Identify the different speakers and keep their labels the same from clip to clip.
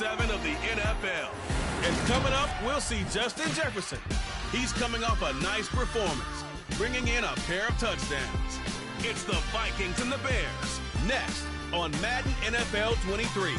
Speaker 1: Wk7 of the NFL. And coming up, we'll see Justin Jefferson. He's coming off a nice performance, bringing in a pair of touchdowns. It's the Vikings and the Bears, next on Madden NFL 23.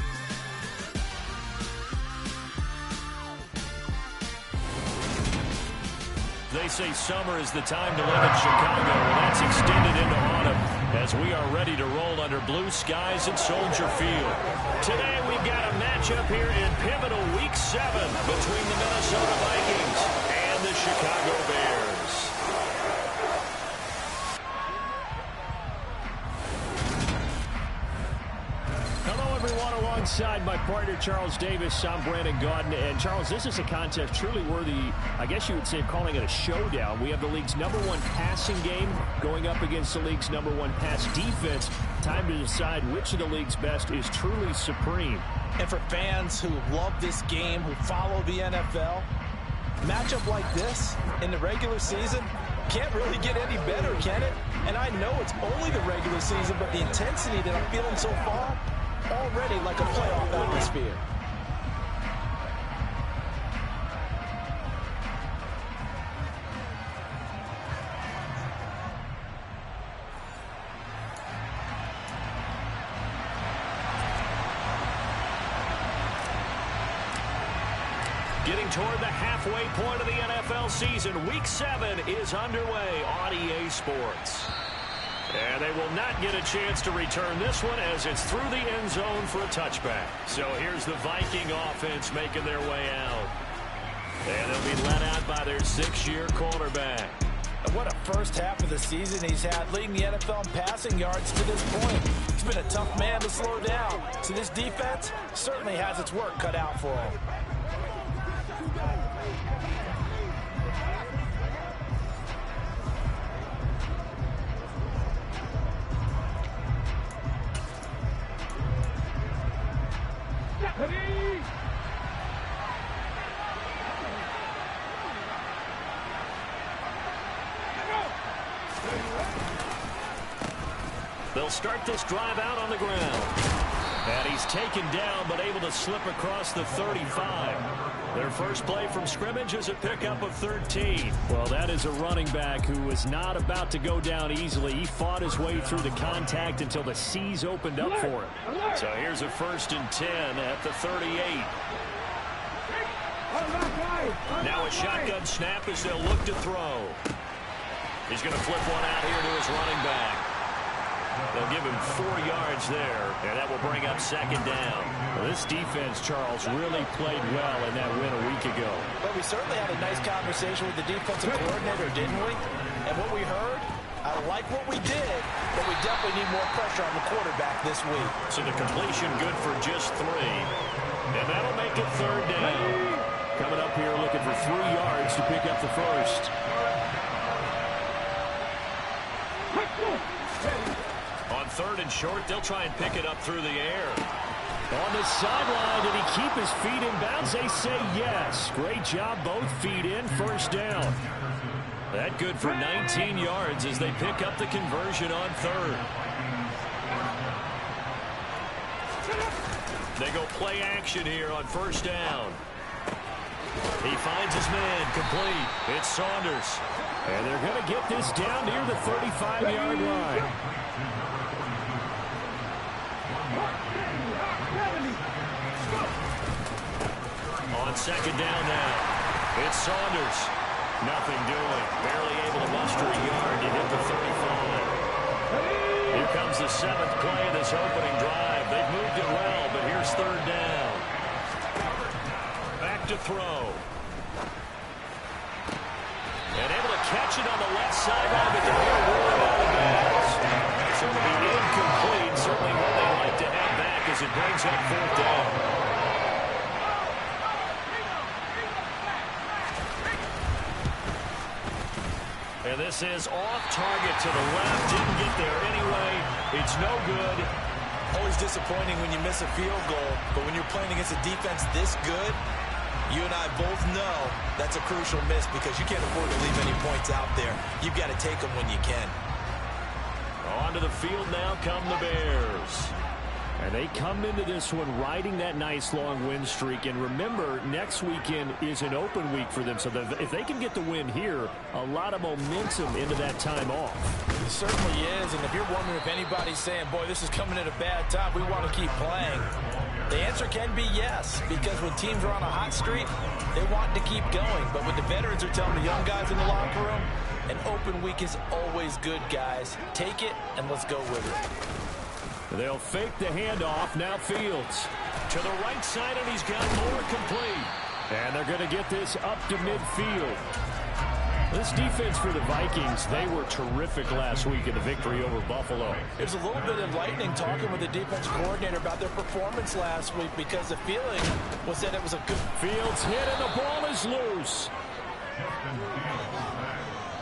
Speaker 2: They say summer is the time to live in Chicago, and that's extended into autumn as we are ready to roll under blue skies at Soldier Field. Today we've got a matchup here in pivotal Week 7 between the Minnesota Vikings and the Chicago Bears. Hello, everyone. Alongside my partner, Charles Davis, I'm Brandon Gaudin. And, Charles, this is a contest truly worthy, I guess you would say, calling it a showdown. We have the league's #1 passing game going up against the league's #1 pass defense. Time to decide which of the league's best is truly supreme.
Speaker 3: And for fans who love this game, who follow the NFL, a matchup like this in the regular season can't really get any better, can it? And I know it's only the regular season, but the intensity that I'm feeling so far, already like a playoff atmosphere.
Speaker 2: Getting toward the halfway point of the NFL season, Week 7 is underway on EA Sports. And they will not get a chance to return this one as it's through the end zone for a touchback. So here's the Viking offense making their way out. And they'll be led out by their 6-year quarterback.
Speaker 3: And what a first half of the season he's had, leading the NFL in passing yards to this point. He's been a tough man to slow down. So this defense certainly has its work cut out for him.
Speaker 2: They'll start this drive out on the ground. And he's taken down, but able to slip across the 35. Their first play from scrimmage is a pickup of 13. Well, that is a running back who was not about to go down easily. He fought his way through the contact until the C's opened up for him. So here's a 1st and 10 at the 38. Now a shotgun snap as they'll look to throw. He's going to flip one out here to his running back. They'll give him 4 yards there, and that will bring up 2nd down. Well, this defense, Charles, really played well in that win a week ago.
Speaker 3: But we certainly had a nice conversation with the defensive coordinator, didn't we? And what we heard, I like what we did, but we definitely need more pressure on the quarterback this week.
Speaker 2: So the completion good for just 3. And that'll make it 3rd down. Coming up here looking for 3 yards to pick up the first. On 3rd and short, they'll try and pick it up through the air. On the sideline, did he keep his feet in bounds? They say yes. Great job, both feet in, 1st down. That good for 19 yards as they pick up the conversion on 3rd. They go play action here on 1st down. He finds his man, complete. It's Saunders. And they're going to get this down near the 35-yard line. On 2nd down now, it's Saunders. Nothing doing. Barely able to muster a yard to hit the 35. Here comes the 7th play of this opening drive. They've moved it well, but here's 3rd down. Back to throw. And able to catch it on the left sideline, but they're going to roll it out of bounds. So it'll be incomplete. Certainly what they like to have back as it brings up 4th down. And this is off target to the left. Didn't get there anyway. It's no good.
Speaker 3: Always disappointing when you miss a field goal, but when you're playing against a defense this good, you and I both know that's a crucial miss because you can't afford to leave any points out there. You've got to take them when you can.
Speaker 2: Onto the field now come the Bears. And they come into this one riding that nice long win streak. And remember, next weekend is an open week for them. So if they can get the win here, a lot of momentum into that time off.
Speaker 3: It certainly is. And if you're wondering if anybody's saying, boy, this is coming at a bad time, we want to keep playing, the answer can be yes. Because when teams are on a hot streak, they want to keep going. But what the veterans are telling the young guys in the locker room, an open week is always good, guys. Take it, and let's go with it.
Speaker 2: They'll fake the handoff. Now Fields to the right side, and he's got more complete. And they're going to get this up to midfield. This defense for the Vikings, they were terrific last week in the victory over Buffalo.
Speaker 3: It was a little bit enlightening talking with the defense coordinator about their performance last week because the feeling was that it was a good...
Speaker 2: Fields hit, and the ball is loose.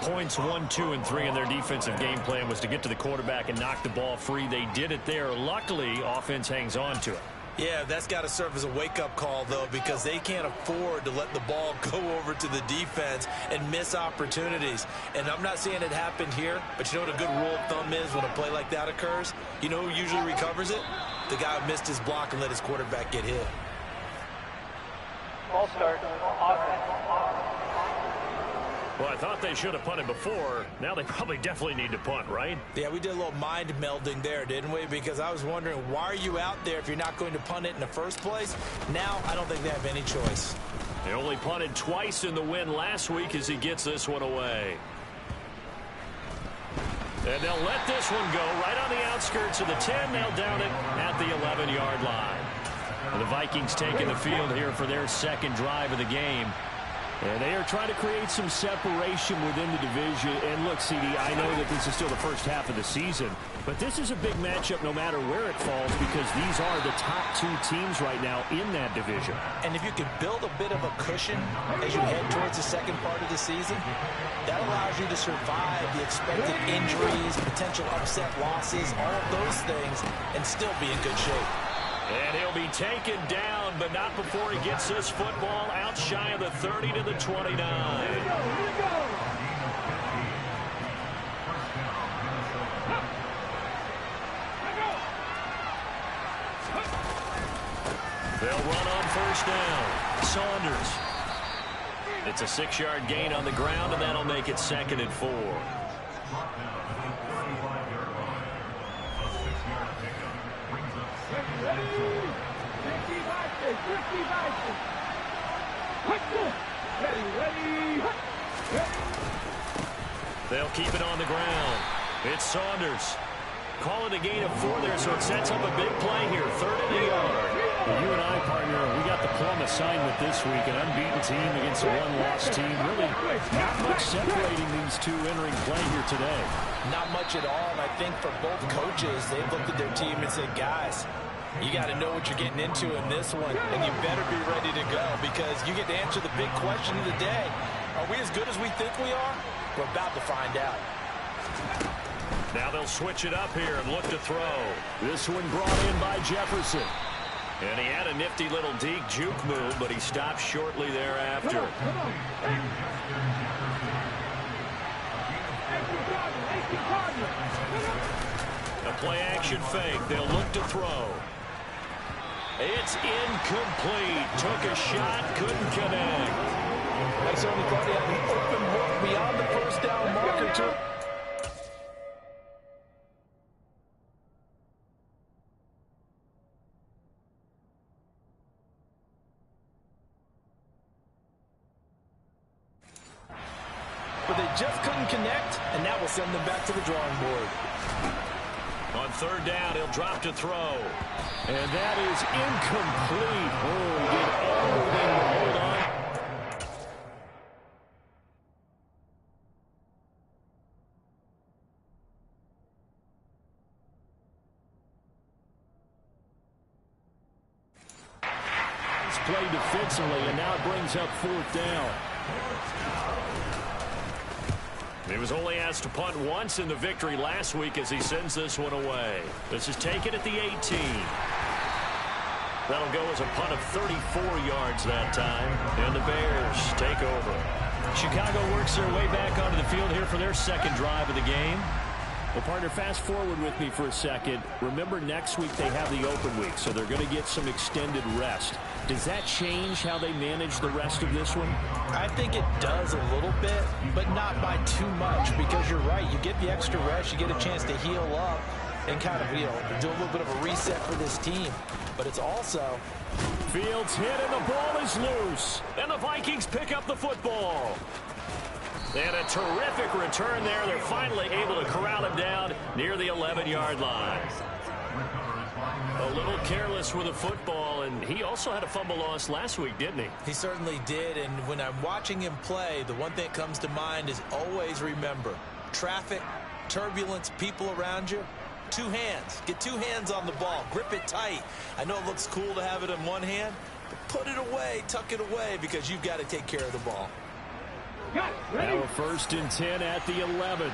Speaker 2: Points 1, 2, and 3 in their defensive game plan was to get to the quarterback and knock the ball free. They did it there. Luckily, offense hangs on to it.
Speaker 3: Yeah, that's got to serve as a wake-up call, though, because they can't afford to let the ball go over to the defense and miss opportunities. And I'm not saying it happened here, but you know what a good rule of thumb is when a play like that occurs? You know who usually recovers it? The guy who missed his block and let his quarterback get hit.
Speaker 4: Ball start, offense.
Speaker 2: Well, I thought they should have punted before. Now they probably definitely need to punt, right?
Speaker 3: Yeah, we did a little mind melding there, didn't we? Because I was wondering, why are you out there if you're not going to punt it in the first place? Now, I don't think they have any choice.
Speaker 2: They only punted twice in the win last week as he gets this one away. And they'll let this one go right on the outskirts of the 10. They'll down it at the 11-yard line. And the Vikings taking the field here for their second drive of the game. And they are trying to create some separation within the division. And look, CD, I know that this is still the first half of the season, but this is a big matchup no matter where it falls because these are the top two teams right now in that division.
Speaker 3: And if you can build a bit of a cushion as you head towards the second part of the season, that allows you to survive the expected injuries, potential upset losses, all of those things, and still be in good shape.
Speaker 2: And he'll be taken down, but not before he gets this football out shy of the 30 to the 29. They'll run on first down. Saunders. It's a 6-yard gain on the ground, and that'll make it 2nd and 4. They'll keep it on the ground. It's Saunders. Call it a gain of 4 there, so it sets up a big play here. 3rd and a yard. Well, you and I, partner, we got the plum assignment this week. An unbeaten team against a one-loss team. Really not much separating these two entering play here today.
Speaker 3: Not much at all, and I think for both coaches, they've looked at their team and said, guys, you got to know what you're getting into in this one, and you better be ready to go because you get to answer the big question of the day. Are we as good as we think we are? We're about to find out.
Speaker 2: Now they'll switch it up here and look to throw. This one brought in by Jefferson. And he had a nifty little deke juke move, but he stopped shortly thereafter. A play-action fake. They'll look to throw. It's incomplete. Took a shot, couldn't connect.
Speaker 3: I certainly thought he had an open look beyond the first down marker, too. But they just couldn't connect, and that will send them back to the drawing board.
Speaker 2: On 3rd down, he'll drop to throw. And that is incomplete. Oh, he did everything to hold on. It's played defensively, and now it brings up 4th down. He was only asked to punt once in the victory last week as he sends this one away. This is taken at the 18. That'll go as a punt of 34 yards that time. And the Bears take over. Chicago works their way back onto the field here for their second drive of the game. Well, partner, fast forward with me for a second. Remember, next week they have the open week, so they're going to get some extended rest. Does that change how they manage the rest of this one?
Speaker 3: I think it does a little bit, but not by too much, because you're right. You get the extra rest, you get a chance to heal up and kind of, do a little bit of a reset for this team. But it's also...
Speaker 2: Fields hit and the ball is loose. And the Vikings pick up the football. And a terrific return there. They're finally able to corral him down near the 11-yard line. A little careless with the football, and he also had a fumble loss last week, didn't he?
Speaker 3: He certainly did, and when I'm watching him play, the one thing that comes to mind is always remember, traffic, turbulence, people around you, two hands. Get two hands on the ball. Grip it tight. I know it looks cool to have it in one hand, but put it away, tuck it away, because you've got to take care of the ball.
Speaker 2: Now a 1st and 10 at the 11.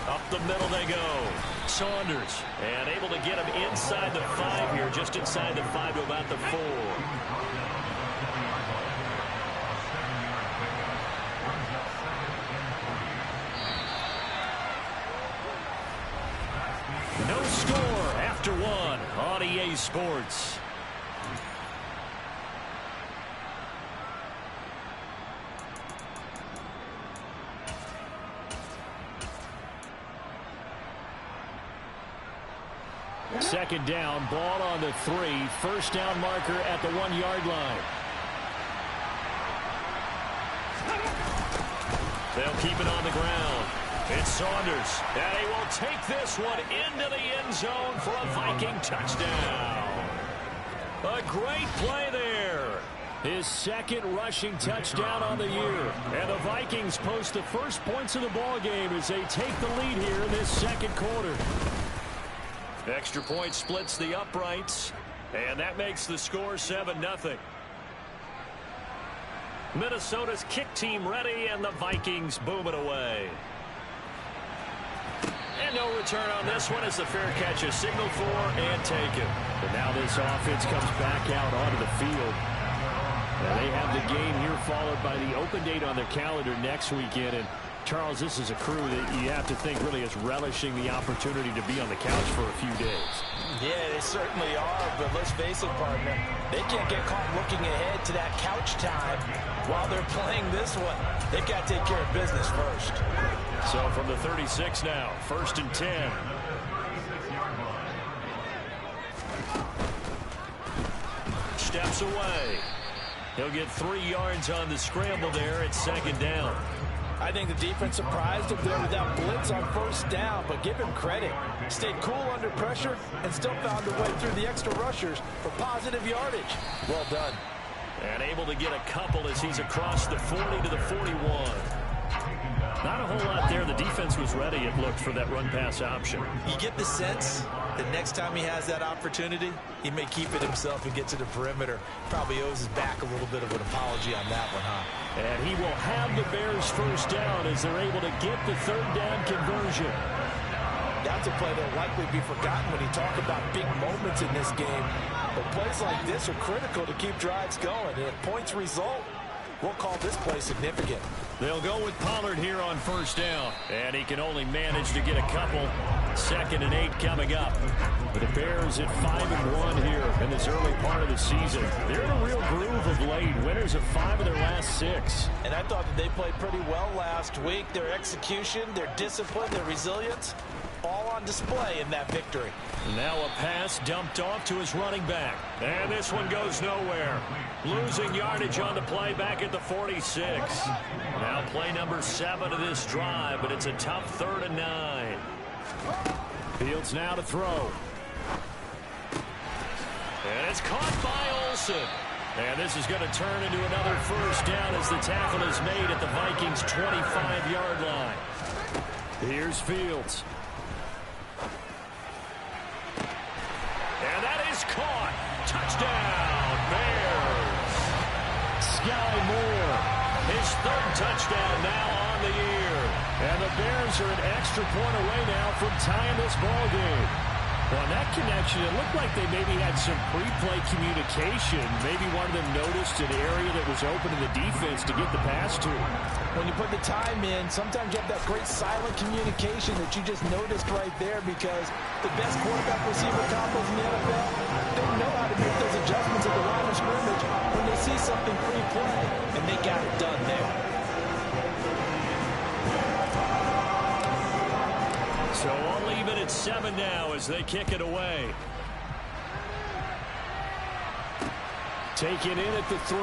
Speaker 2: Up the middle they go. Saunders, and able to get him inside the 5 here, just inside the 5 to about the 4. No score after 1 on EA Sports. Second down, ball on the 3. First down marker at the 1-yard line. They'll keep it on the ground. It's Saunders, and he will take this one into the end zone for a Viking touchdown. A great play there. His 2nd rushing touchdown on the year. And the Vikings post the first points of the ball game as they take the lead here in this 2nd quarter. Extra point splits the uprights, and that makes the score 7-0. Minnesota's kick team ready, and the Vikings boom it away. And no return on this one as the fair catch is signaled for and taken. But now this offense comes back out onto the field. And they have the game here followed by the open date on their calendar next weekend. And Charles, this is a crew that you have to think really is relishing the opportunity to be on the couch for a few days.
Speaker 3: Yeah, they certainly are, but let's face it, partner. They can't get caught looking ahead to that couch time while they're playing this one. They've got to take care of business first.
Speaker 2: So from the 36 now, 1st and 10. Steps away. He'll get 3 yards on the scramble there at 2nd down.
Speaker 3: I think the defense surprised him there with that blitz on 1st down, but give him credit. Stayed cool under pressure and still found a way through the extra rushers for positive yardage. Well done.
Speaker 2: And able to get a couple as he's across the 40 to the 41. Not a whole lot there. The defense was ready, it looked, for that run-pass option.
Speaker 3: You get the sense that next time he has that opportunity, he may keep it himself and get to the perimeter. Probably owes his back a little bit of an apology on that one, huh?
Speaker 2: And he will have the Bears 1st down as they're able to get the 3rd down conversion.
Speaker 3: That's a play that will likely be forgotten when you talk about big moments in this game. But plays like this are critical to keep drives going. And if points result, we'll call this play significant.
Speaker 2: They'll go with Pollard here on 1st down. And he can only manage to get a couple. 2nd and 8 coming up. But the Bears at 5-1 here in this early part of the season. They're in a real groove of late. Winners of 5 of their last 6.
Speaker 3: And I thought that they played pretty well last week. Their execution, their discipline, their resilience, all on display in that victory.
Speaker 2: Now a pass dumped off to his running back. And this one goes nowhere. Losing yardage on the play back at the 46. Now play number 7 of this drive, but it's a tough 3rd and 9. Fields now to throw. And it's caught by Olsen. And this is going to turn into another 1st down as the tackle is made at the Vikings' 25-yard line. Here's Fields. And that is caught. Touchdown, Bears. Sky Moore, his 3rd touchdown now on the year. And the Bears are an extra point away now from tying this ball game. Well, on that connection, it looked like they maybe had some pre-play communication. Maybe one of them noticed an area that was open in the defense to get the pass to.
Speaker 3: When you put the time in, sometimes you have that great silent communication that you just noticed right there, because the best quarterback-receiver combos in the NFL, they know how to make those adjustments at the line of scrimmage when they see something pre-play, and they got it done there.
Speaker 2: So I'll leave it at 7 now as they kick it away. Taken in at the 3.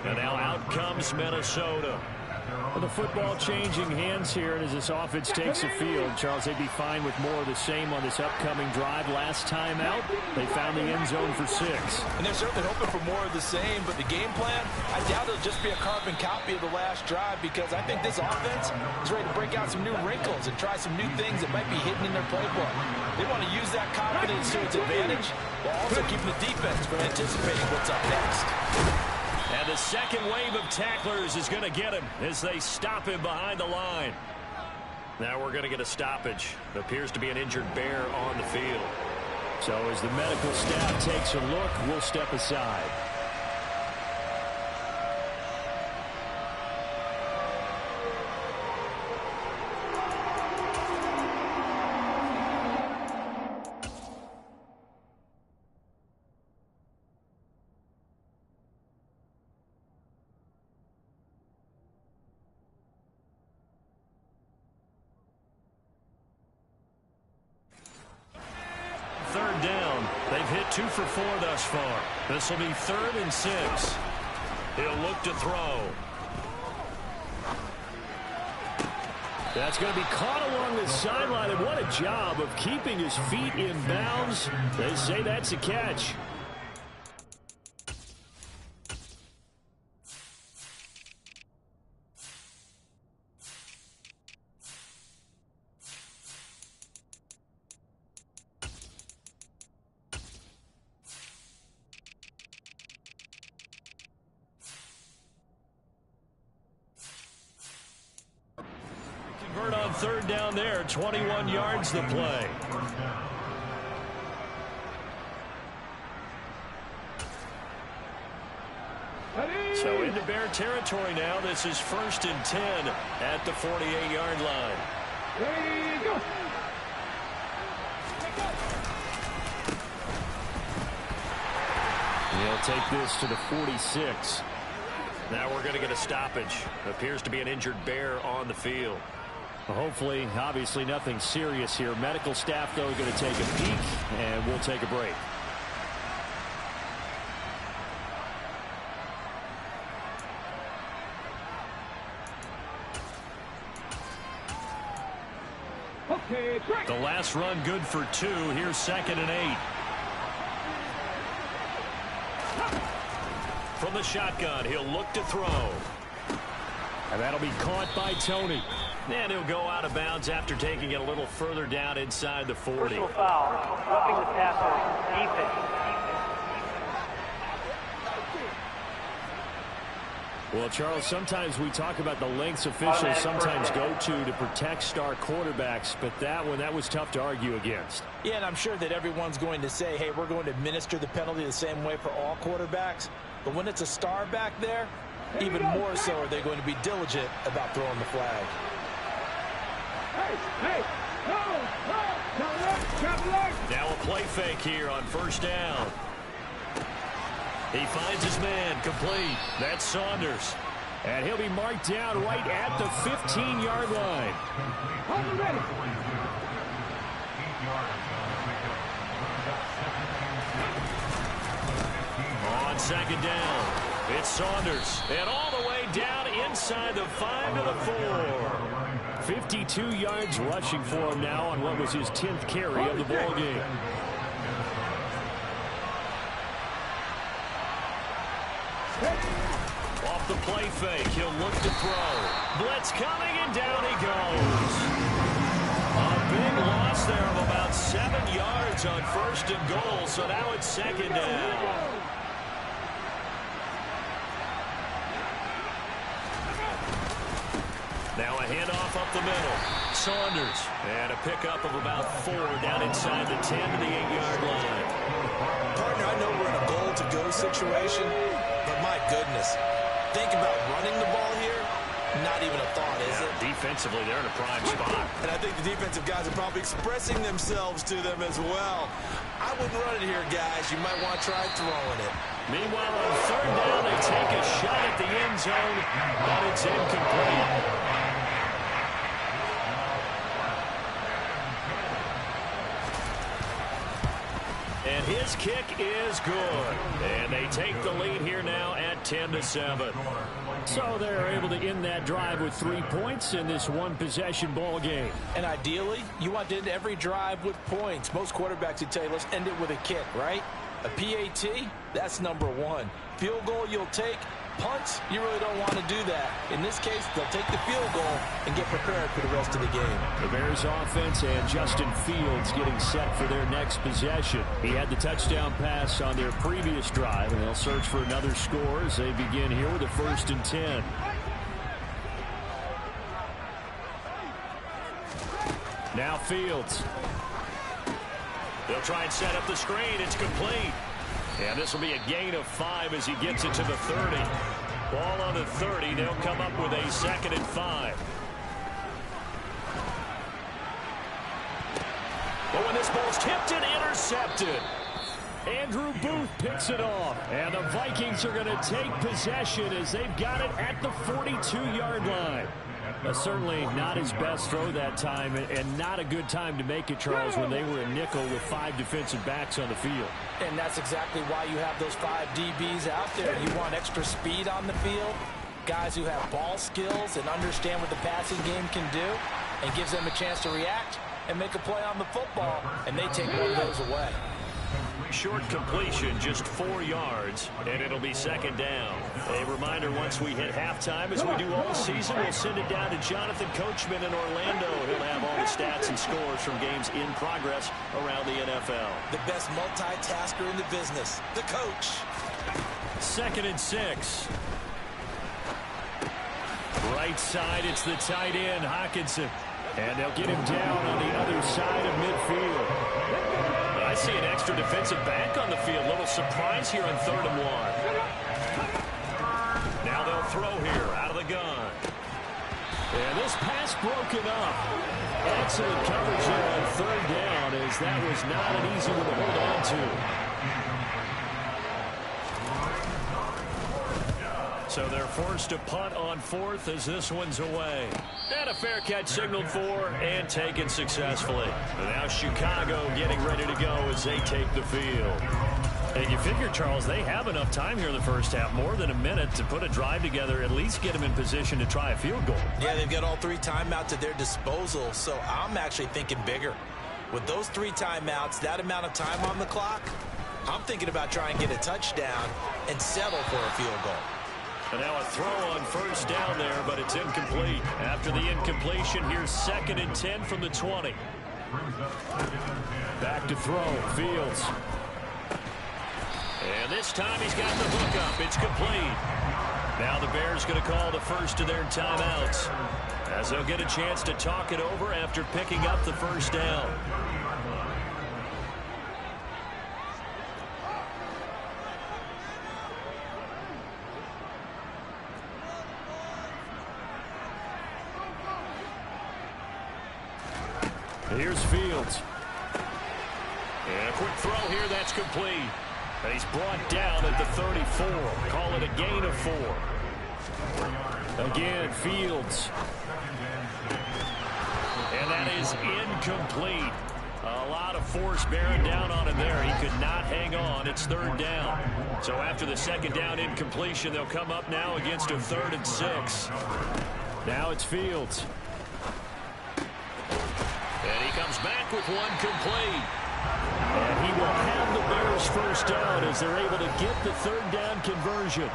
Speaker 2: And now out comes Minnesota. Well, the football changing hands here, and as this offense takes the field, Charles, they'd be fine with more of the same on this upcoming drive. Last time out, they found the end zone for 6.
Speaker 3: And they're certainly hoping for more of the same, but the game plan, I doubt it'll just be a carbon copy of the last drive, because I think this offense is ready to break out some new wrinkles and try some new things that might be hidden in their playbook. They want to use that confidence to its advantage, while also keeping the defense from anticipating what's up next.
Speaker 2: And the second wave of tacklers is going to get him as they stop him behind the line. Now we're going to get a stoppage. It appears to be an injured Bear on the field. So as the medical staff takes a look, we'll step aside. Third down. They've hit 2 for 4 thus far. This will be 3rd and 6. He'll look to throw. That's going to be caught along the sideline, and what a job of keeping his feet in bounds. They say that's a catch. Convert on 3rd down there, 21 yards the play. So into Bear territory now. This is 1st and 10 at the 48-yard line.
Speaker 4: Go.
Speaker 2: He'll take this to the 46. Now we're going to get a stoppage. Appears to be an injured Bear on the field. Well, hopefully, obviously nothing serious here. Medical staff, though, are going to take a peek, and we'll take a break.
Speaker 4: Okay, track.
Speaker 2: The last run good for 2. Here's 2nd and 8. From the shotgun, he'll look to throw. And that'll be caught by Tony. And he'll go out of bounds after taking it a little further down inside the 40.
Speaker 4: Personal foul, roughing the passer, defense.
Speaker 2: Well, Charles, sometimes we talk about the lengths officials sometimes go to protect star quarterbacks, but that was tough to argue against.
Speaker 3: Yeah, and I'm sure that everyone's going to say, hey, we're going to administer the penalty the same way for all quarterbacks. But when it's a star back there, even more so are they going to be diligent about throwing the flag.
Speaker 4: Hey, no,
Speaker 2: Now a play fake here on 1st down. He finds his man, complete. That's Saunders. And he'll be marked down right at the 15-yard line. On 2nd down, it's Saunders. And all the way down inside the 5 to the 4. 52 yards rushing for him now on what was his 10th carry of the ball game. Off the play fake, he'll look to throw. Blitz coming, and down he goes. A big loss there of about 7 yards on 1st and goal, so now it's 2nd down. Now a handoff up the middle. Saunders. And a pickup of about 4 down inside the 10 to the 8-yard line.
Speaker 3: Partner, I know we're in a goal-to-go situation, but my goodness, think about running the ball here. Not even a thought, is it?
Speaker 2: Defensively, they're in a prime spot.
Speaker 3: And I think the defensive guys are probably expressing themselves to them as well. I wouldn't run it here, guys. You might want to try throwing it.
Speaker 2: Meanwhile, on third down, they take a shot at the end zone, but it's incomplete. And his kick is good. And they take the lead here now at 10-7. So they're able to end that drive with 3 points in this one-possession ball game.
Speaker 3: And ideally, you want to end every drive with points. Most quarterbacks would tell you, let's end it with a kick, right? A PAT, that's number 1. Field goal you'll take. Punts, you really don't want to do that. In this case, they'll take the field goal and get prepared for the rest of the game.
Speaker 2: The Bears offense and Justin Fields getting set for their next possession. He had the touchdown pass on their previous drive, and they'll search for another score as they begin here with a 1st and 10. Now Fields. They'll try and set up the screen. It's complete. And this will be a gain of 5 as he gets it to the 30. Ball on the 30. They'll come up with a 2nd and 5. But when this ball's tipped and intercepted, Andrew Booth picks it off. And the Vikings are going to take possession as they've got it at the 42-yard line. Certainly not his best throw that time, and not a good time to make it, Charles, when they were a nickel with 5 defensive backs on the field.
Speaker 3: And that's exactly why you have those 5 DBs out there. You want extra speed on the field, guys who have ball skills and understand what the passing game can do, and gives them a chance to react and make a play on the football, and they take one of those away.
Speaker 2: Short completion, just 4 yards, and it'll be 2nd down. A reminder, once we hit halftime, as we do all season, we'll send it down to Jonathan Coachman in Orlando. He'll have all the stats and scores from games in progress around the NFL.
Speaker 3: The best multitasker in the business, the coach.
Speaker 2: 2nd and 6. Right side, it's the tight end, Hockenson. And they'll get him down on the other side of midfield. I see an extra defensive back on the field. Little surprise here on 3rd and 1. Now they'll throw here out of the gun. And this pass broken up. Excellent coverage here on 3rd down, as that was not an easy one to hold on to. So they're forced to punt on 4th as this one's away. And a fair catch signaled for and taken successfully. And now Chicago getting ready to go as they take the field. And you figure, Charles, they have enough time here in the first half, more than a minute, to put a drive together, at least get them in position to try a field goal.
Speaker 3: Yeah, they've got all 3 timeouts at their disposal, so I'm actually thinking bigger. With those 3 timeouts, that amount of time on the clock, I'm thinking about trying to get a touchdown and settle for a field goal.
Speaker 2: And now a throw on 1st down there, but it's incomplete. After the incompletion, here's 2nd and 10 from the 20. Back to throw, Fields. And this time he's got the hook up. It's complete. Now the Bears going to call the first of their timeouts, as they'll get a chance to talk it over after picking up the 1st down. Here's Fields. And a quick throw here, that's complete. And he's brought down at the 34. Call it a gain of 4. Again, Fields. And that is incomplete. A lot of force bearing down on him there. He could not hang on. It's 3rd down. So after the 2nd down incompletion, they'll come up now against a 3rd and 6. Now it's Fields. And he comes back with one complete. And he will have the Bears 1st down as they're able to get the 3rd down conversion.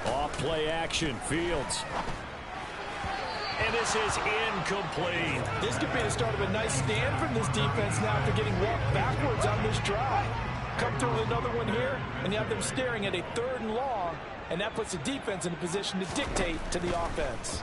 Speaker 2: Off play action, Fields. And this is incomplete.
Speaker 3: This could be the start of a nice stand from this defense now after getting walked backwards on this drive. come through with another one here, and you have them staring at a 3rd and long, and that puts the defense in a position to dictate to the offense.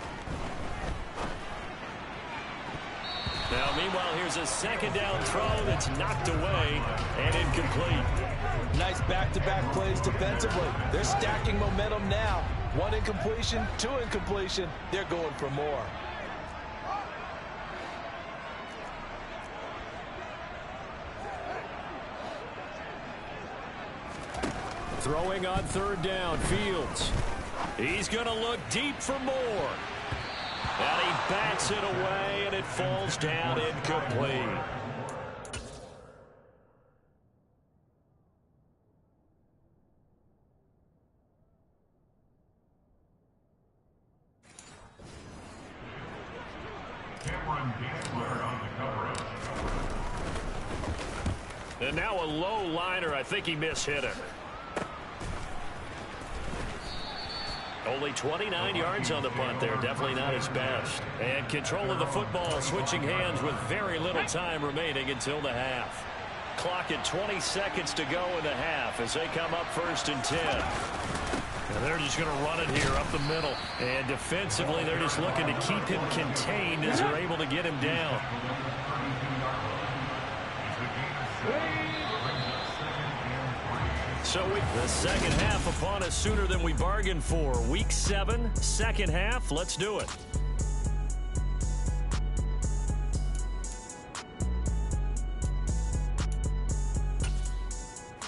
Speaker 2: Now, meanwhile, here's a 2nd down throw that's knocked away and incomplete.
Speaker 3: Nice back-to-back plays defensively. They're stacking momentum now. 1 incompletion, 2 incompletion. They're going for more.
Speaker 2: Throwing on 3rd down, Fields. He's going to look deep for more. And he bats it away, and it falls down incomplete. And now a low liner. I think he mishit it. Only 29 yards on the punt there. Definitely not his best. And control of the football, switching hands with very little time remaining until the half. Clock at 20 seconds to go in the half as they come up 1st and 10. And they're just going to run it here up the middle. And defensively, they're just looking to keep him contained as they're able to get him down. So the 2nd half upon us sooner than we bargained for. Week 7, 2nd half. Let's do it.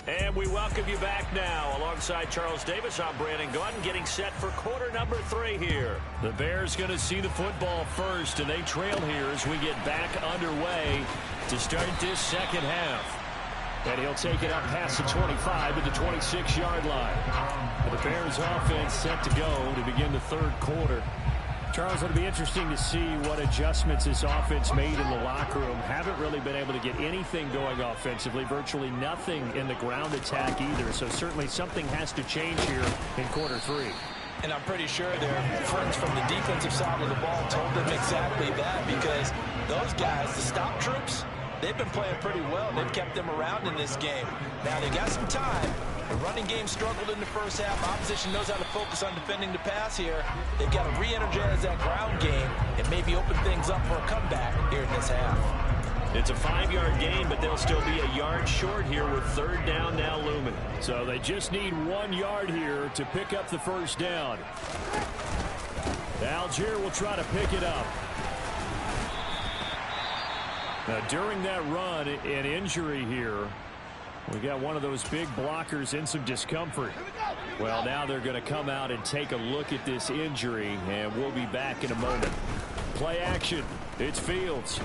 Speaker 2: And we welcome you back now. Alongside Charles Davis, I'm Brandon Gordon, getting set for quarter number 3 here. The Bears going to see the football first, and they trail here as we get back underway to start this 2nd half. And he'll take it up past the 25 to the 26-yard line. The Bears offense set to go to begin the 3rd quarter. Charles, it'll be interesting to see what adjustments this offense made in the locker room. Haven't really been able to get anything going offensively, virtually nothing in the ground attack either. So certainly something has to change here in quarter 3.
Speaker 3: And I'm pretty sure their friends from the defensive side of the ball told them exactly that, because those guys, the stop troops, they've been playing pretty well. They've kept them around in this game. Now, they got some time. The running game struggled in the 1st half. Opposition knows how to focus on defending the pass here. They've got to re-energize that ground game and maybe open things up for a comeback here in this half.
Speaker 2: It's a 5-yard gain, but they'll still be a yard short here with 3rd down now looming. So they just need 1 yard here to pick up the 1st down. Algier will try to pick it up. Now, during that run, an injury here. We got one of those big blockers in some discomfort. Well, now they're going to come out and take a look at this injury, and we'll be back in a moment. Play action. It's Fields.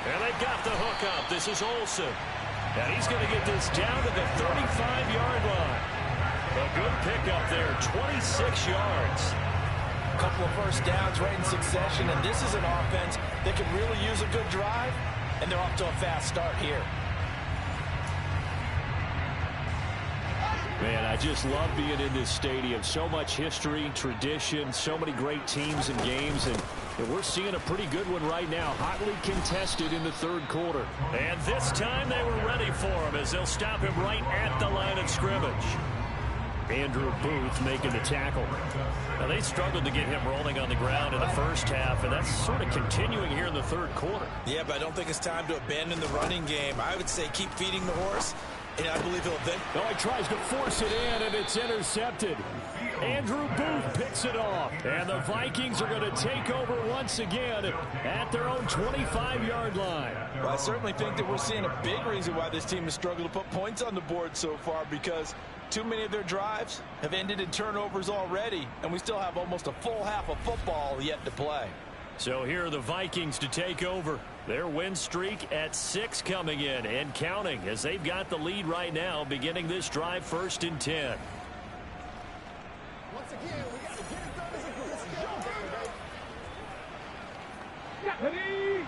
Speaker 2: And they've got the hook up. This is Olsen. And he's going to get this down to the 35-yard line. A good pickup there, 26 yards.
Speaker 3: Couple of 1st downs right in succession, and this is an offense that could really use a good drive, and they're off to a fast start here.
Speaker 2: Man, I just love being in this stadium. So much history, tradition, so many great teams and games, and we're seeing a pretty good one right now, hotly contested in the 3rd quarter. And this time they were ready for him as they'll stop him right at the line of scrimmage. Andrew Booth making the tackle. Now, they struggled to get him rolling on the ground in the 1st half, and that's sort of continuing here in the 3rd quarter.
Speaker 3: Yeah, but I don't think it's time to abandon the running game. I would say keep feeding the horse, and I believe he'll eventually.
Speaker 2: No, he tries to force it in, and it's intercepted. Andrew Booth picks it off, and the Vikings are going to take over once again at their own 25-yard line.
Speaker 3: Well, I certainly think that we're seeing a big reason why this team has struggled to put points on the board so far, because too many of their drives have ended in turnovers already, and we still have almost a full half of football yet to play.
Speaker 2: So here are the Vikings to take over. Their win streak at 6 coming in and counting as they've got the lead right now, beginning this drive 1st and 10.
Speaker 5: Once again, we got to get it done. This is your game, baby.
Speaker 4: Ready?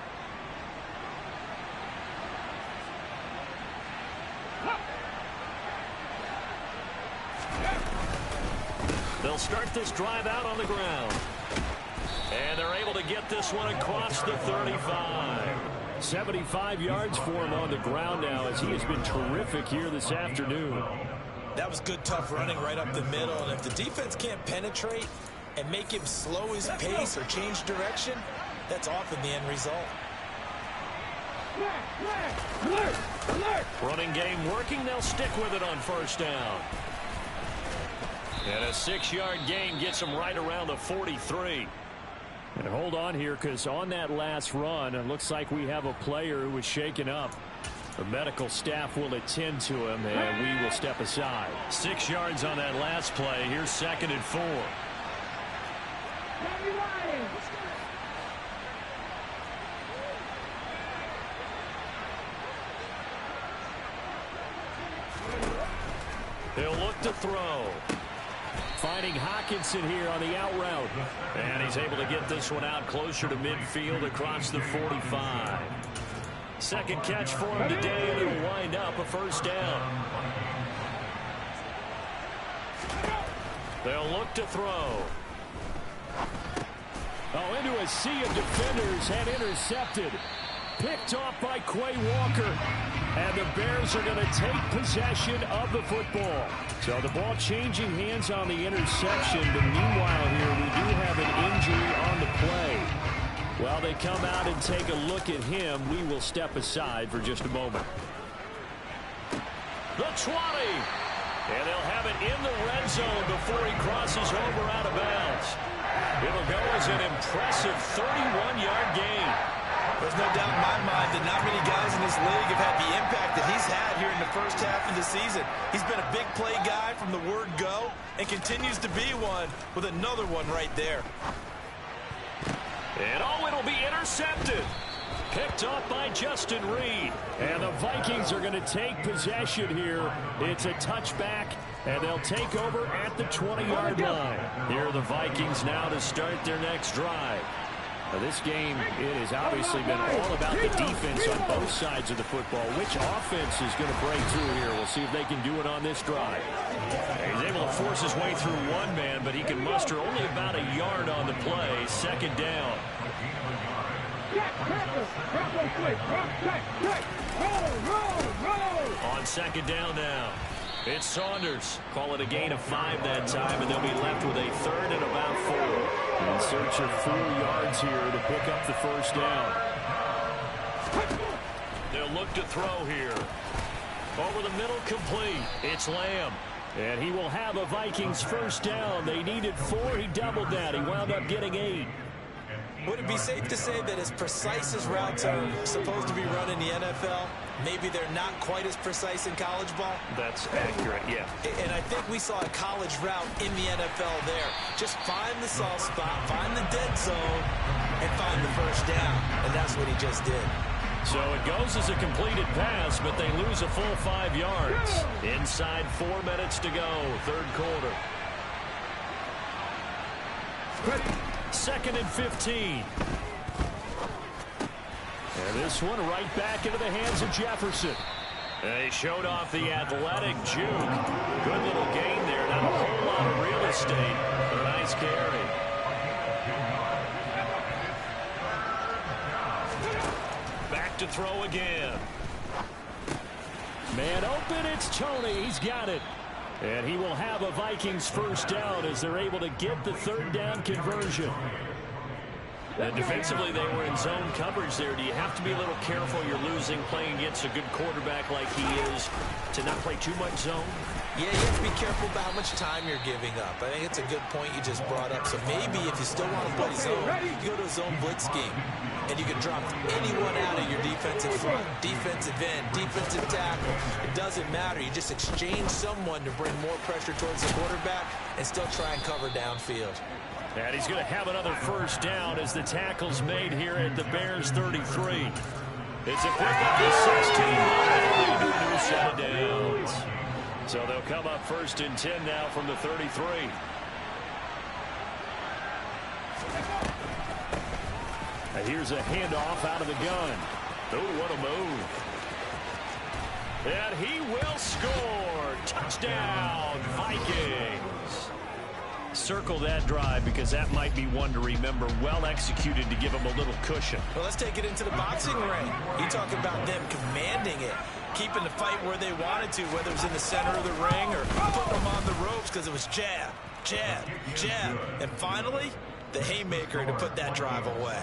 Speaker 2: They'll start this drive out on the ground. And they're able to get this one across the 35. 75 yards for him on the ground now, as he has been terrific here this afternoon.
Speaker 3: That was good, tough running right up the middle. And if the defense can't penetrate and make him slow his pace or change direction, that's often the end result.
Speaker 2: Running game working. They'll stick with it on first down. And a 6-yard gain gets him right around the 43. And hold on here, because on that last run, it looks like we have a player who was shaken up. The medical staff will attend to him, and we will step aside. 6 yards on that last play. Here's 2nd and 4. He'll look to throw. Finding Hawkinson here on the out route. And he's able to get this one out closer to midfield across the 45. Second catch for him today, and it'll wind up a first down. They'll look to throw. Oh, into a sea of defenders and intercepted. Picked off by Chi Walker. And the Bears are going to take possession of the football. So the ball changing hands on the interception. But meanwhile here, we do have an injury on the play. While they come out and take a look at him, we will step aside for just a moment. The 20. And they'll have it in the red zone before he crosses over out of bounds. It'll go as an impressive 31-yard gain.
Speaker 3: There's no doubt in my mind that not many guys in this league have had the impact that he's had here in the first half of the season. He's been a big play guy from the word go and continues to be one with another one right there.
Speaker 2: And oh, it'll be intercepted. Picked up by Justin Reed. And the Vikings are going to take possession here. It's a touchback, and they'll take over at the 20-yard line. Here are the Vikings now to start their next drive. Now this game, it has obviously been all about the defense on both sides of the football. Which offense is going to break through here? We'll see if they can do it on this drive. He's able to force his way through one man, but he can muster only about a yard on the play. 2nd down. On 2nd down now. It's Saunders. Call it a gain of 5 that time, and they'll be left with a 3rd and about 4. In search of 4 yards here to pick up the first down. They'll look to throw here. Over the middle, complete. It's Lamb. And he will have a Vikings first down. They needed 4. He doubled that. He wound up getting 8.
Speaker 3: Would it be safe to say that as precise as routes are supposed to be run in the NFL, maybe they're not quite as precise in college ball?
Speaker 2: That's accurate, yeah.
Speaker 3: And I think we saw a college route in the NFL there. Just find the soft spot, find the dead zone, and find the first down. And that's what he just did.
Speaker 2: So it goes as a completed pass, but they lose a full 5 yards. Inside 4 minutes to go, 3rd quarter. 2nd and 15. And this one right back into the hands of Jefferson. They showed off the athletic juke. Good little gain there. Not a whole lot of real estate, but a nice carry. Back to throw again. Man open, it's Tony. He's got it. And he will have a Vikings first down as they're able to get the 3rd down conversion. And defensively, they were in zone coverage there. Do you have to be a little careful? You're losing playing against a good quarterback like he is to not play too much zone?
Speaker 3: Yeah, you have to be careful about how much time you're giving up. I think it's a good point you just brought up. So maybe if you still want to play zone, you go to a zone blitz scheme. And you can drop anyone out of your defensive front, defensive end, defensive tackle. It doesn't matter. You just exchange someone to bring more pressure towards the quarterback and still try and cover downfield.
Speaker 2: And he's going to have another first down as the tackle's made here at the Bears 33. It's a pickup to 16. New set of downs. So they'll come up 1st and 10 now from the 33. And here's a handoff out of the gun. Oh, what a move. And he will score. Touchdown, Vikings. circle that drive because that might be one to remember. Well executed to give them a little cushion.
Speaker 3: Well, let's take it into the boxing ring. You talk about them commanding it, keeping the fight where they wanted to, whether it was in the center of the ring or putting them on the ropes because it was jab, jab, jab. And finally, the haymaker to put that drive away.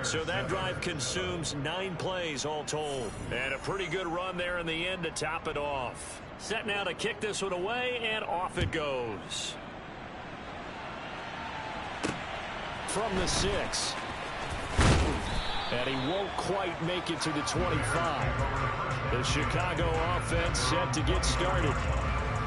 Speaker 2: So that drive consumes 9 plays all told. And a pretty good run there in the end to top it off. Set now to kick this one away, and off it goes. From the 6. And he won't quite make it to the 25. The Chicago offense set to get started.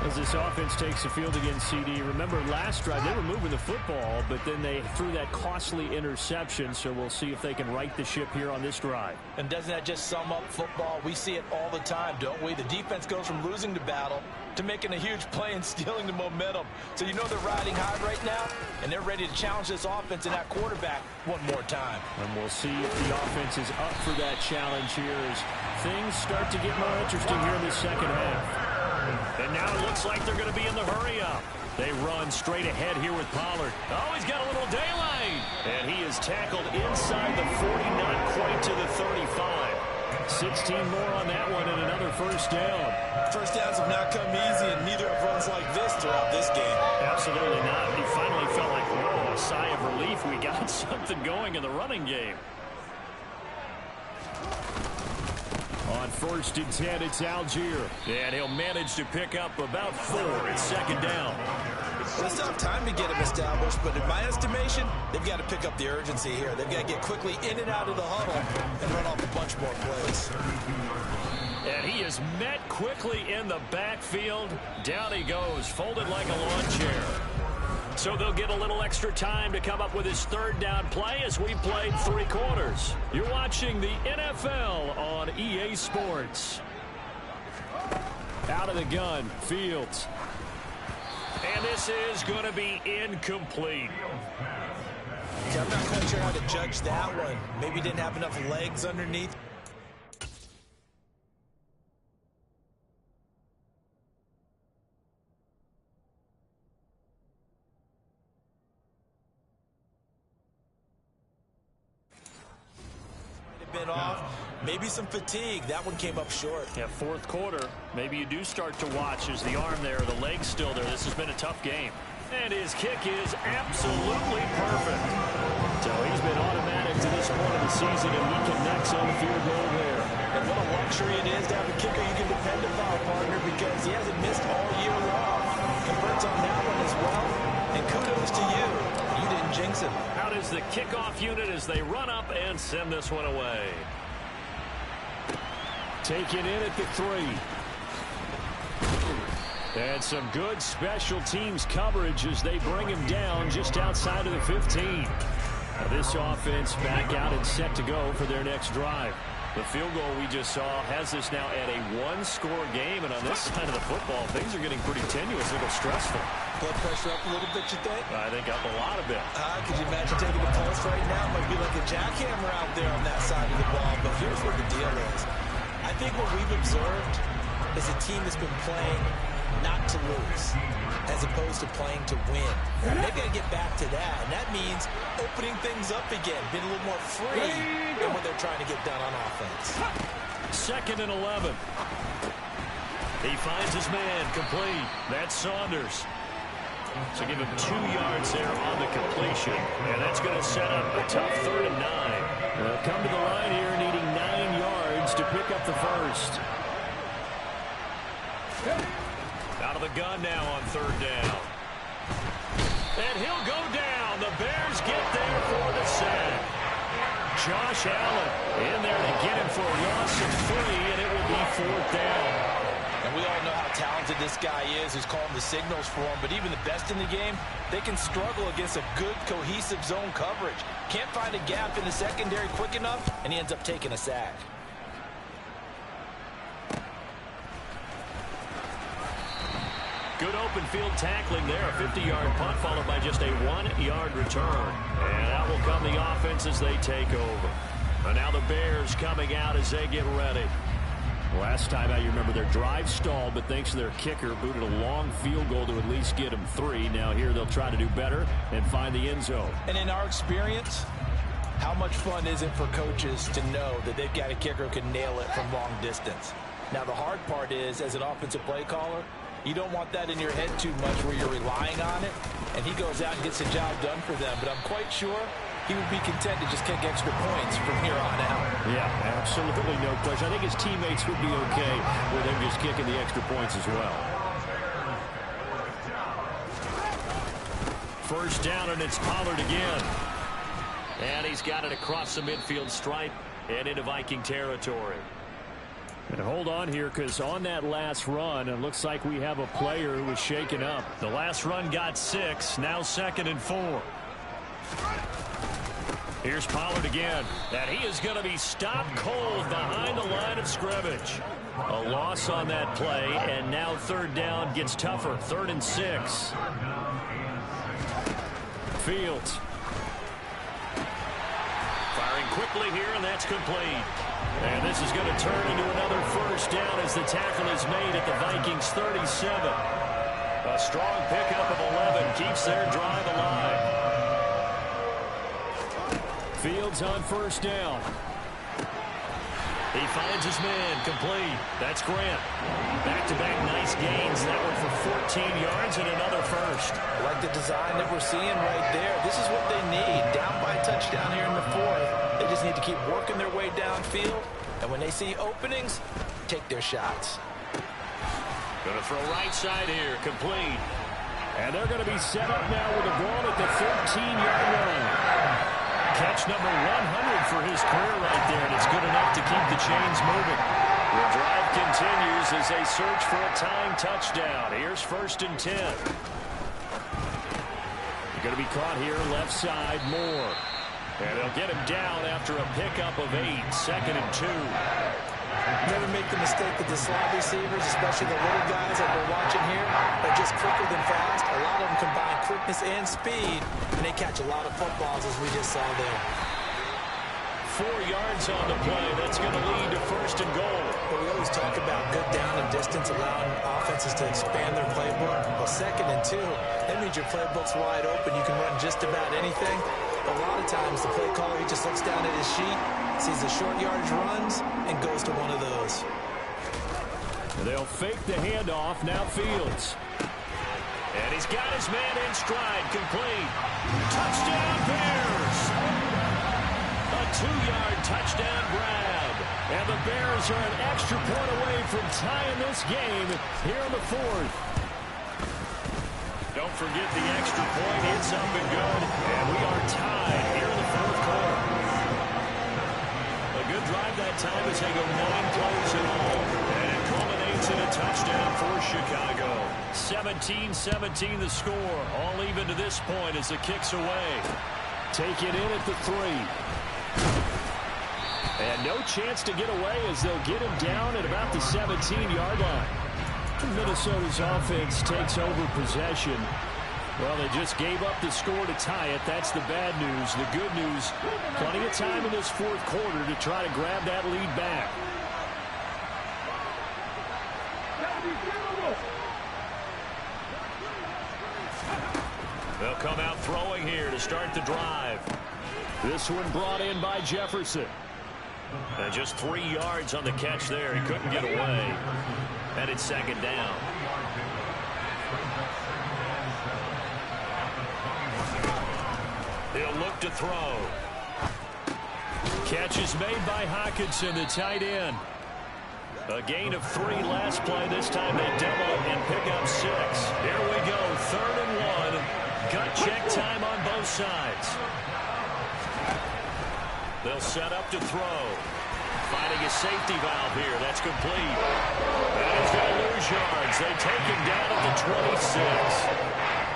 Speaker 2: As this offense takes the field against CD. Remember last drive they were moving the football, but then they threw that costly interception, so we'll see if they can right the ship here on this drive.
Speaker 3: And doesn't that just sum up football? We see it all the time, don't we? The defense goes from losing the battle to making a huge play and stealing the momentum. So you know they're riding high right now, and they're ready to challenge this offense and that quarterback one more time.
Speaker 2: And we'll see if the offense is up for that challenge here as things start to get more interesting here in the second half. And now it looks like they're going to be in the hurry-up. They run straight ahead here with Pollard. Oh, he's got a little daylight. And he is tackled inside the 40, not quite to the 35. 16 more on that one and another first down.
Speaker 3: First downs have not come easy, and neither have runs like this throughout this game.
Speaker 2: Absolutely not. He finally felt like, whoa, a sigh of relief. We got something going in the running game. On 1st and 10, it's Algier. And he'll manage to pick up about 4. It's second down.
Speaker 3: Well, it's not time to get him established, but in my estimation, they've got to pick up the urgency here. They've got to get quickly in and out of the huddle and run off a bunch more plays.
Speaker 2: And he is met quickly in the backfield. Down he goes, folded like a lawn chair. So they'll get a little extra time to come up with his 3rd down play as we played 3 quarters. You're watching the NFL on EA Sports. Out of the gun, Fields. And this is going to be incomplete.
Speaker 3: See, I'm not quite sure how to judge that one. Maybe didn't have enough legs underneath. Been off. Maybe some fatigue. That one came up short.
Speaker 2: Yeah, 4th quarter. Maybe you do start to watch as the arm there, the leg's still there. This has been a tough game. And his kick is absolutely perfect. So he's been automatic to this point of the season, and he connects on the field goal there.
Speaker 3: And what a luxury it is to have a kicker you can depend upon, partner, because he hasn't missed all year long. Converts on that one as well. And kudos to you. You didn't jinx him.
Speaker 2: Out is the kickoff unit as they run up and send this one away. Taken in at the 3. And some good special teams coverage as they bring him down just outside of the 15. Now this offense back out and set to go for their next drive. The field goal we just saw has us now at a 1-score game, and on this side of the football, things are getting pretty tenuous, a little stressful.
Speaker 3: Blood pressure up a little bit, you think?
Speaker 2: I think up a lot of it.
Speaker 3: Could you imagine taking the pulse right now? It might be like a jackhammer out there on that side of the ball, but here's what the deal is. I think what we've observed is a team that's been playing not to lose, as opposed to playing to win. They've got to get back to that, and that means opening things up again, being a little more free in what they're trying to get done on offense.
Speaker 2: 2nd and 11. He finds his man complete. That's Saunders. So give him 2 yards there on the completion, and that's going to set up a tough 3rd and 9. They'll come to the line here needing 9 yards to pick up the first. Out of the gun now on 3rd down. And he'll go down. The Bears get there for the sack. Josh Allen in there to get him for a loss of 3, and it will be 4th down.
Speaker 3: And we all know how talented this guy is who's calling the signals for him, but even the best in the game, they can struggle against a good, cohesive zone coverage. Can't find a gap in the secondary quick enough, and he ends up taking a sack.
Speaker 2: Good open field tackling there. A 50-yard punt followed by just a 1-yard return. And out will come the offense as they take over. And now the Bears coming out as they get ready. Last Last time out, you remember their drive stalled, but thanks to their kicker, booted a long field goal to at least get them 3. Now here they'll try to do better and find the end zone.
Speaker 3: And in our experience, how much fun is it for coaches to know that they've got a kicker who can nail it from long distance? Now the hard part is, as an offensive play caller, you don't want that in your head too much where you're relying on it, and he goes out and gets the job done for them. But I'm quite sure he would be content to just kick extra points from here on out. Yeah,
Speaker 2: absolutely no question. I think his teammates would be okay with him just kicking the extra points as well. First down, and it's Pollard again. And he's got it across the midfield stripe and into Viking territory. And hold on here, because on that last run, it looks like we have a player who was shaken up. The last run got 6, now 2nd and 4. Here's Pollard again, and he is going to be stopped cold behind the line of scrimmage. A loss on that play, and now 3rd down gets tougher, 3rd and 6. Fields. Firing quickly here, and that's complete. And this is going to turn into another first down as the tackle is made at the Vikings 37. A strong pickup of 11 keeps their drive alive. Fields on first down. He finds his man, complete. That's Grant. Back-to-back nice gains. That one for 14 yards and another first.
Speaker 3: I like the design that we're seeing right there. This is what they need. Down by a touchdown here in the 4th. They just need to keep working their way downfield. And when they see openings, take their shots.
Speaker 2: Going to throw right side here, complete. And they're going to be set up now with the ball at the 13-yard line. Catch number 100 for his career right there, and it's good enough to keep the chains moving. The drive continues as they search for a tying touchdown. Here's 1st and 10. You're going to be caught here left side, Moore. And they'll get him down after a pickup of 8, 2nd and 2.
Speaker 3: Never make the mistake that the slot receivers, especially the little guys that we're watching here, are just quicker than fast. A lot of them combine quickness and speed, and they catch a lot of footballs, as we just saw there.
Speaker 2: 4 yards on the play. That's going to lead to 1st and goal.
Speaker 3: But we always talk about good down and distance, allowing offenses to expand their playbook. Well, 2nd and 2, that means your playbook's wide open. You can run just about anything. A lot of times, the play caller, he just looks down at his sheet, sees the short yardage runs, and goes to one of those.
Speaker 2: They'll fake the handoff. Now Fields. And he's got his man in stride, complete. Touchdown, Bears! A 2-yard touchdown grab. And the Bears are an extra point away from tying this game here in the 4th. Don't forget the extra point. It's up and good. And we are tied here in the 4th quarter. A good drive that time as they go 9 plays in all. And it culminates in a touchdown for Chicago. 17-17 the score. All even to this point as the kick's away. Take it in at the 3. And no chance to get away as they'll get him down at about the 17-yard line. Minnesota's offense takes over possession. Well, they just gave up the score to tie it. That's the bad news. The good news, plenty of time in this 4th quarter to try to grab that lead back. They'll come out throwing here to start the drive. This one brought in by Jefferson. And just 3 yards on the catch there. He couldn't get away. And it's 2nd down. He'll look to throw. Catch is made by Hockenson, the tight end. A gain of 3 last play. This time they double it and pick up 6. Here we go, 3rd and 1. Gut check time on both sides. They'll set up to throw. Finding a safety valve here. That's complete. And he's going to lose yards. They take him down at the 26.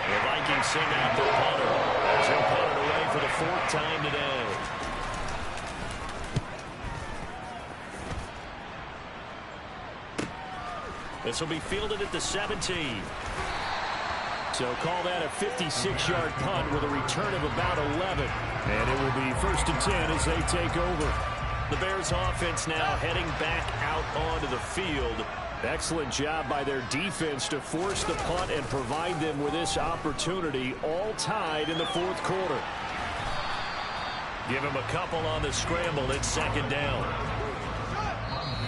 Speaker 2: The Vikings send out the punter as he'll punt it away for the 4th time today. This will be fielded at the 17. So call that a 56-yard punt with a return of about 11. And it will be 1st and 10 as they take over. The Bears offense now heading back out onto the field. Excellent job by their defense to force the punt and provide them with this opportunity, all tied in the fourth quarter. Give him a couple on the scramble. It's second down.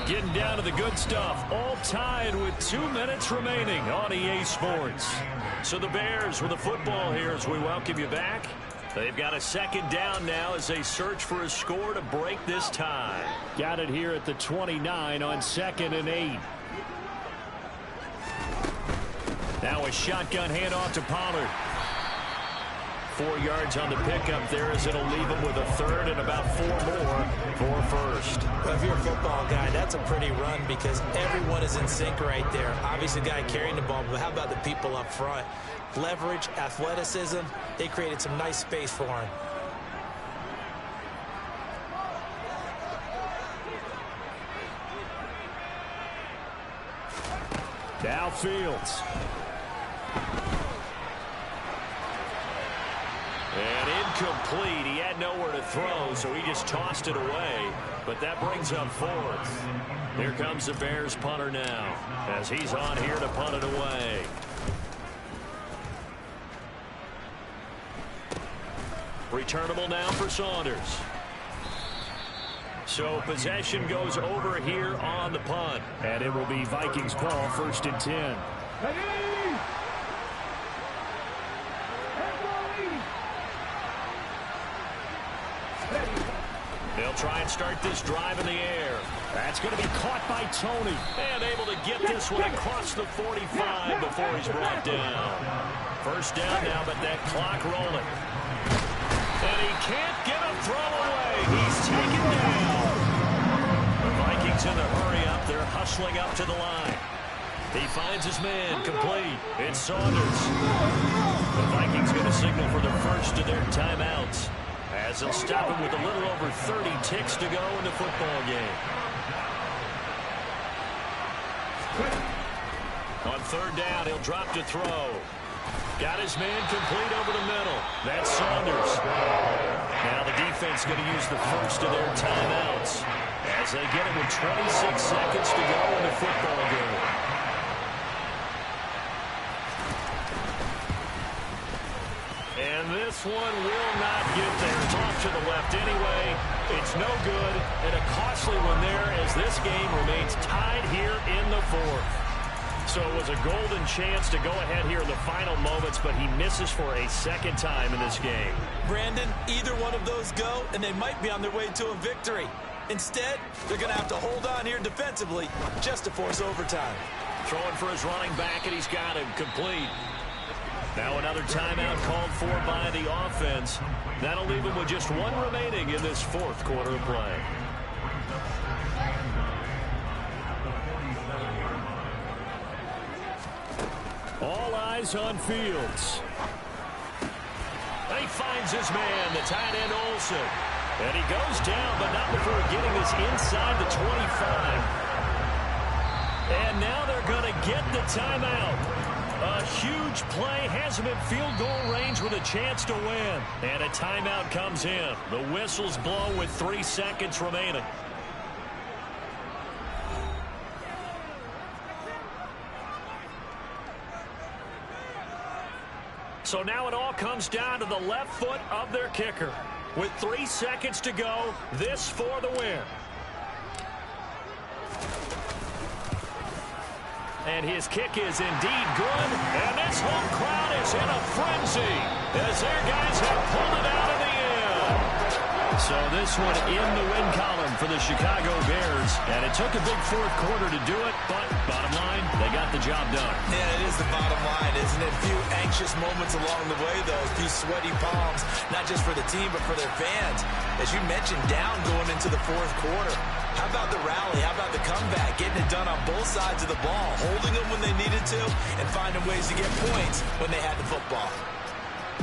Speaker 2: Getting down to the good stuff, all tied with 2 minutes remaining on EA Sports. So the Bears with the football here as we welcome you back. They've got a second down now as they search for a score to break this tie. Got it here at the 29 on 2nd and 8. Now a shotgun handoff to Pollard. 4 yards on the pickup there as it'll leave him with a third and about 4 more for first.
Speaker 3: Well, if you're a football guy, that's a pretty run because everyone is in sync right there. Obviously, the guy carrying the ball, but how about the people up front? Leverage, athleticism, they created some nice space for him.
Speaker 2: Now Fields. And incomplete. He had nowhere to throw, so he just tossed it away. But that brings up fourth. Here comes the Bears punter now as he's on here to punt it away. Returnable now for Saunders. So possession goes over here on the punt. And it will be Vikings ball, 1st and 10. They'll try and start this drive in the air. That's going to be caught by Tony. And able to get this one across the 45 before he's brought down. First down now, but that clock rolling. And he can't get a throw away. He's taken down. The Vikings in the hurry up. They're hustling up to the line. He finds his man complete. It's Saunders. The Vikings going to signal for the first of their timeouts as they'll stop him with a little over 30 ticks to go in the football game. On third down, he'll drop to throw. Got his man complete over the middle. That's Saunders. Now the defense going to use the first of their timeouts as they get it with 26 seconds to go in the football game. And this one will not get there. It's off to the left anyway. It's no good. And a costly one there as this game remains tied here in the fourth. So it was a golden chance to go ahead here in the final moments, but he misses for a second time in this game.
Speaker 3: Brandon, either one of those go, and they might be on their way to a victory. Instead, they're going to have to hold on here defensively just to force overtime.
Speaker 2: Throwing for his running back, and he's got him complete. Now another timeout called for by the offense. That'll leave him with just one remaining in this fourth quarter of play. All eyes on Fields. And he finds his man, the tight end Olsen. And he goes down, but not before getting this inside the 25. And now they're going to get the timeout. A huge play has him in field goal range with a chance to win. And a timeout comes in. The whistles blow with 3 seconds remaining. So now it all comes down to the left foot of their kicker. With 3 seconds to go, this for the win. And his kick is indeed good. And this home crowd is in a frenzy as their guys have pulled it out in the end. So this one in the win column for the Chicago Bears. And it took a big fourth quarter to do it, but bottom line, they got the job done.
Speaker 3: Yeah, it is the bottom line, isn't it? A few anxious moments along the way, though. A few sweaty palms, not just for the team, but for their fans. As you mentioned, down going into the fourth quarter. How about the rally? How about the comeback? Getting it done on both sides of the ball, holding them when they needed to, and finding ways to get points when they had the football.